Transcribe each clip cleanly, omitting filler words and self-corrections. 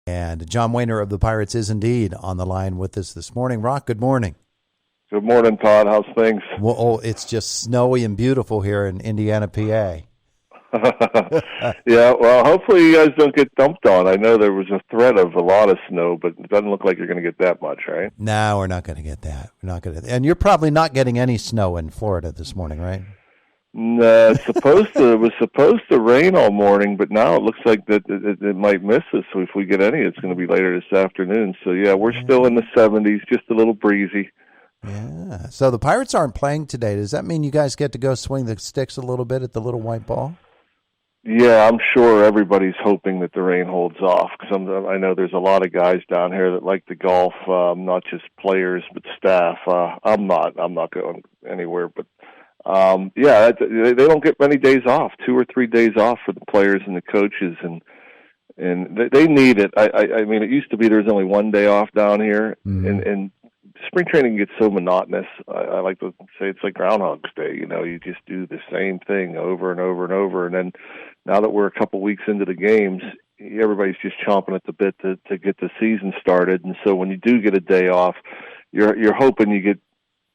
And John Wehner of the Pirates is indeed on the line with us this morning. Rock, good morning. Good morning, Todd. How's things? Well, it's just snowy and beautiful here in Indiana, PA. Yeah, well, hopefully you guys don't get dumped on. I know there was a threat of a lot of snow, but it doesn't look like you're going to get that much, right? No, we're not going to get that. We're not going to. And you're probably not getting any snow in Florida this morning, right? No, it was supposed to rain all morning, but now it looks like that it might miss us. So if we get any, it's going to be later this afternoon. So yeah, we're still in the 70s, just a little breezy. Yeah. So the Pirates aren't playing today. Does that mean you guys get to go swing the sticks a little bit at the little white ball? Yeah, I'm sure everybody's hoping that the rain holds off because I know there's a lot of guys down here that like to golf, not just players but staff. I'm not going anywhere, but yeah, they don't get many days off, 2 or 3 days off for the players and the coaches, and they need it. I mean, it used to be there was only 1 day off down here, and spring training gets so monotonous. I like to say it's like Groundhog's Day. You know, you just do the same thing over and over and over. And then now that we're a couple weeks into the games, everybody's just chomping at the bit to get the season started. And so when you do get a day off, you're hoping you get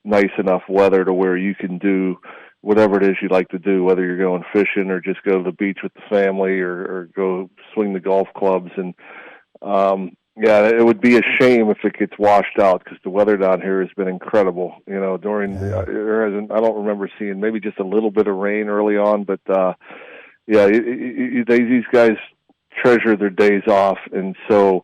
nice enough weather to where you can do whatever it is you like to do, whether you're going fishing or just go to the beach with the family or go swing the golf clubs. And yeah, it would be a shame if it gets washed out because the weather down here has been incredible. You know, I don't remember seeing maybe just a little bit of rain early on, but yeah, these guys treasure their days off, and so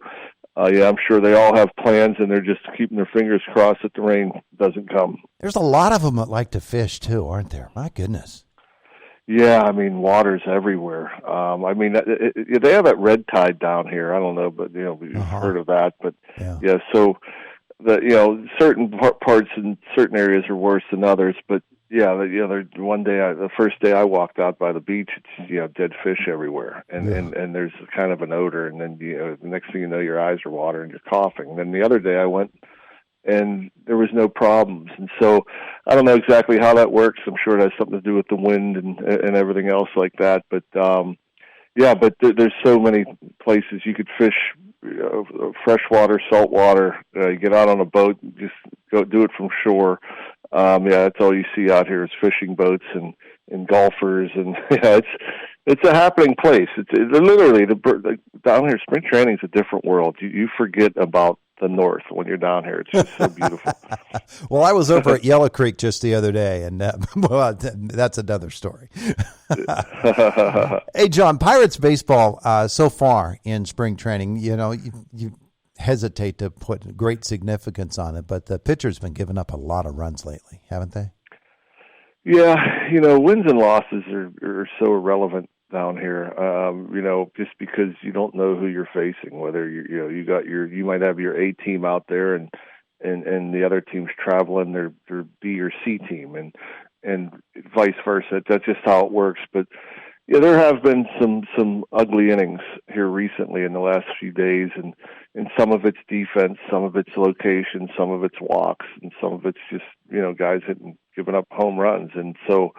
yeah, I'm sure they all have plans, and they're just keeping their fingers crossed that the rain doesn't come. There's a lot of them that like to fish too, aren't there? My goodness. Yeah, I mean, water's everywhere. I mean, they have that red tide down here. I don't know, but you know, we've heard of that. But yeah, so certain parts in certain areas are worse than others. But yeah, the first day I walked out by the beach, it's dead fish everywhere, and there's kind of an odor, and then the next thing you know, your eyes are watering, you're coughing. And then the other day I went, and there was no problems. And so I don't know exactly how that works. I'm sure it has something to do with the wind and everything else like that. But yeah, but there's so many places you could fish, freshwater, saltwater. You get out on a boat, just go do it from shore. Yeah, that's all you see out here is fishing boats and golfers, and yeah, it's a happening place. It's literally down here. Spring training is a different world. You forget about the north when you're down here. It's just so beautiful. Well, I was over at Yellow Creek just the other day, and well, that's another story. Hey, John, Pirates baseball so far in spring training, you hesitate to put great significance on it, but the pitcher's been giving up a lot of runs lately, haven't they? Yeah, wins and losses are so irrelevant down here, just because you don't know who you're facing, whether you might have your A team out there and the other team's traveling their B or C team and vice versa. That's just how it works. But yeah, there have been some ugly innings here recently in the last few days, and some of it's defense, some of it's location, some of it's walks, and some of it's just guys giving up home runs. And so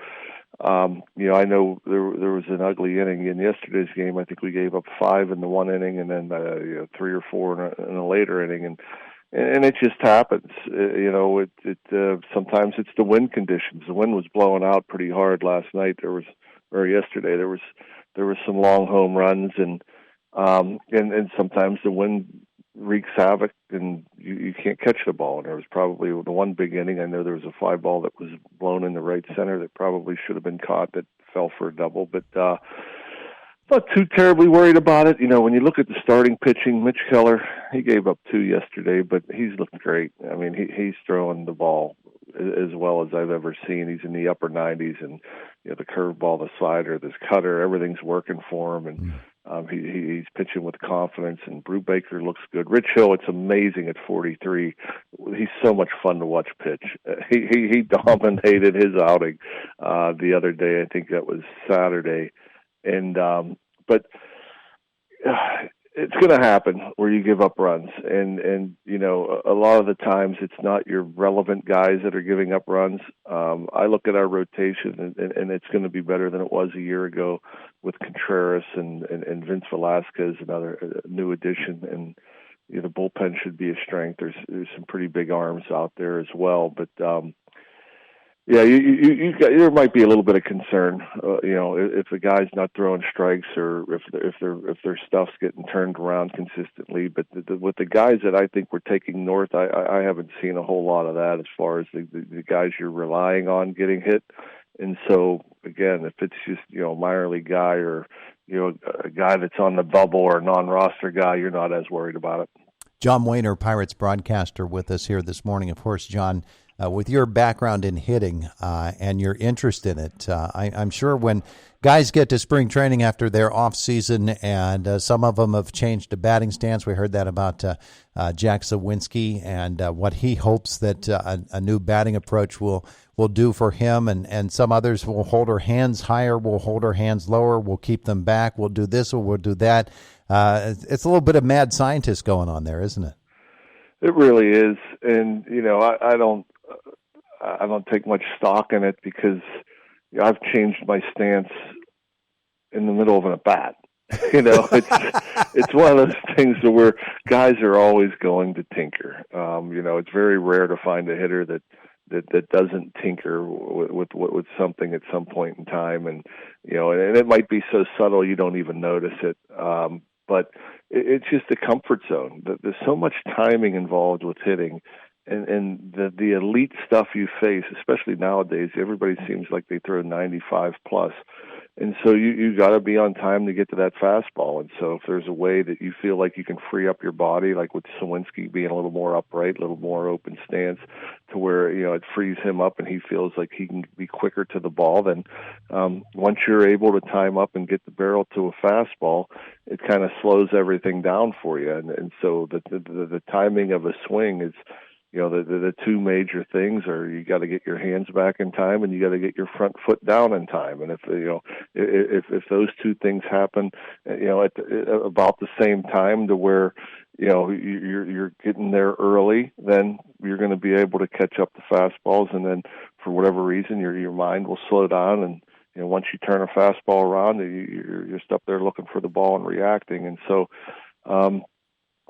I know there was an ugly inning in yesterday's game. I think we gave up 5 in the one inning, and then 3 or 4 in a later inning, and it just happens. Sometimes it's the wind conditions. The wind was blowing out pretty hard last night. Yesterday there was some long home runs, and sometimes the wind wreaks havoc and you can't catch the ball. And there was probably the one big inning, I know there was a fly ball that was blown in the right center that probably should have been caught that fell for a double, but not too terribly worried about it. When you look at the starting pitching, Mitch Keller, he gave up 2 yesterday, but he's looked great. I mean, he's throwing the ball as well as I've ever seen. He's in the upper 90s, and the curveball, the slider, this cutter, everything's working for him, and he's pitching with confidence. And Brew Baker looks good. Rich Hill, it's amazing at 43. He's so much fun to watch pitch. He dominated his outing the other day. I think that was Saturday, and but it's going to happen where you give up runs, and a lot of the times it's not your relevant guys that are giving up runs. I look at our rotation, and it's going to be better than it was a year ago with Contreras and Vince Velasquez, another new addition, and the bullpen should be a strength. There's some pretty big arms out there as well, but yeah, there might be a little bit of concern, if the guy's not throwing strikes or if their stuff's getting turned around consistently. But with the guys that I think we're taking north, I haven't seen a whole lot of that as far as the guys you're relying on getting hit. And so again, if it's just a minor league guy or a guy that's on the bubble or a non-roster guy, you're not as worried about it. John Wehner, Pirates broadcaster, with us here this morning. Of course, John, with your background in hitting and your interest in it, I'm sure when guys get to spring training after their off season, and some of them have changed to batting stance. We heard that about Jack Sawinski and what he hopes that a new batting approach will do for him, and some others will hold our hands higher, will hold our hands lower, we'll keep them back, we'll do this or we'll do that. It's a little bit of mad scientist going on there, isn't it? It really is, and I don't take much stock in it because I've changed my stance in the middle of an at bat. It's one of those things where guys are always going to tinker. It's very rare to find a hitter that doesn't tinker with something at some point in time, and it might be so subtle you don't even notice it. But it's just a comfort zone. There's so much timing involved with hitting. And the elite stuff you face, especially nowadays, everybody seems like they throw 95 plus. And so you got to be on time to get to that fastball. And so if there's a way that you feel like you can free up your body, like with Sawinski being a little more upright, a little more open stance, to where it frees him up and he feels like he can be quicker to the ball, then once you're able to time up and get the barrel to a fastball, it kind of slows everything down for you. And so the timing of a swing is, the two major things are you got to get your hands back in time and you got to get your front foot down in time. And if those two things happen, at about the same time to where, you're getting there early, then you're going to be able to catch up the fastballs. And then for whatever reason, your mind will slow down. And, once you turn a fastball around, you're just up there looking for the ball and reacting. And so,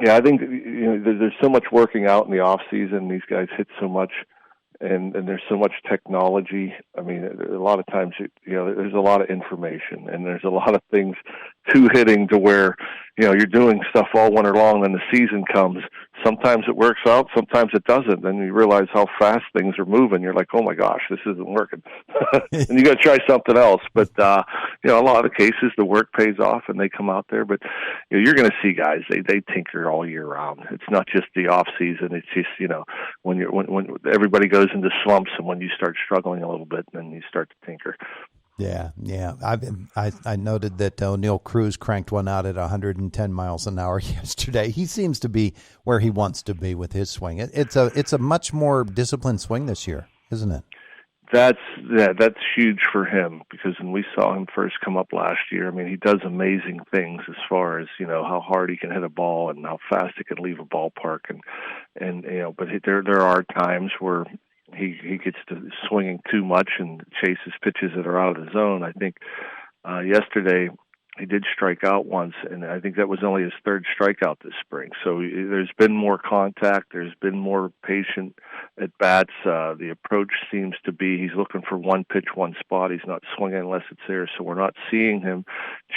yeah, I think there's so much working out in the off season. These guys hit so much, and there's so much technology. I mean, a lot of times, there's a lot of information, and there's a lot of things to hitting to where, you're doing stuff all winter long, and the season comes. Sometimes it works out, sometimes it doesn't. Then you realize how fast things are moving. You're like, oh my gosh, this isn't working, and you got to try something else. But a lot of the cases, the work pays off, and they come out there. But you're going to see guys they tinker all year round. It's not just the off season. It's just when everybody goes into slumps, and when you start struggling a little bit, then you start to tinker. Yeah. I noted that O'Neill Cruz cranked one out at 110 miles an hour yesterday. He seems to be where he wants to be with his swing. It's a much more disciplined swing this year, isn't it? That's huge for him, because when we saw him first come up last year, I mean, he does amazing things as far as how hard he can hit a ball and how fast he can leave a ballpark, and but there are times where he gets to swinging too much and chases pitches that are out of the zone. I think yesterday he did strike out once, and I think that was only his third strikeout this spring. So there's been more contact. There's been more patient at bats. The approach seems to be he's looking for one pitch, one spot. He's not swinging unless it's there. So we're not seeing him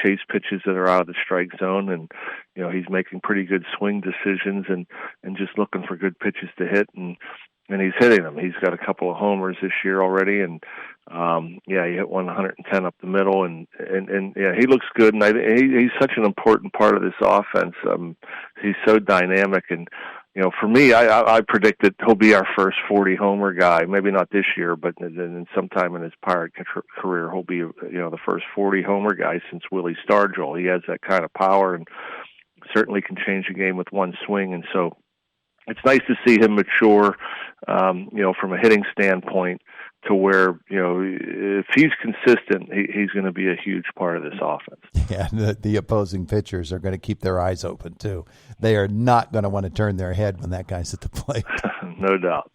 chase pitches that are out of the strike zone, and he's making pretty good swing decisions and just looking for good pitches to hit, and he's hitting them. He's got a couple of homers this year already, and he hit 110 up the middle, and he looks good. And he's such an important part of this offense. He's so dynamic, and for me, I predict that he'll be our first 40 homer guy. Maybe not this year, but then sometime in his Pirate career, he'll be the first 40 homer guy since Willie Stargell. He has that kind of power, and certainly can change the game with one swing, and so. It's nice to see him mature, from a hitting standpoint, to where, if he's consistent, he's going to be a huge part of this offense. Yeah, the opposing pitchers are going to keep their eyes open, too. They are not going to want to turn their head when that guy's at the plate. No doubt.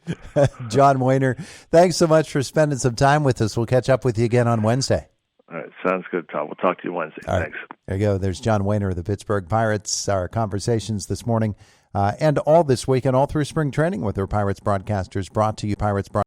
John Wehner, thanks so much for spending some time with us. We'll catch up with you again on Wednesday. All right, sounds good, Tom. We'll talk to you Wednesday. All Thanks. Right. There you go. There's John Wehner of the Pittsburgh Pirates. Our conversations this morning and all this week and all through spring training with our Pirates broadcasters, brought to you Pirates broadcasters.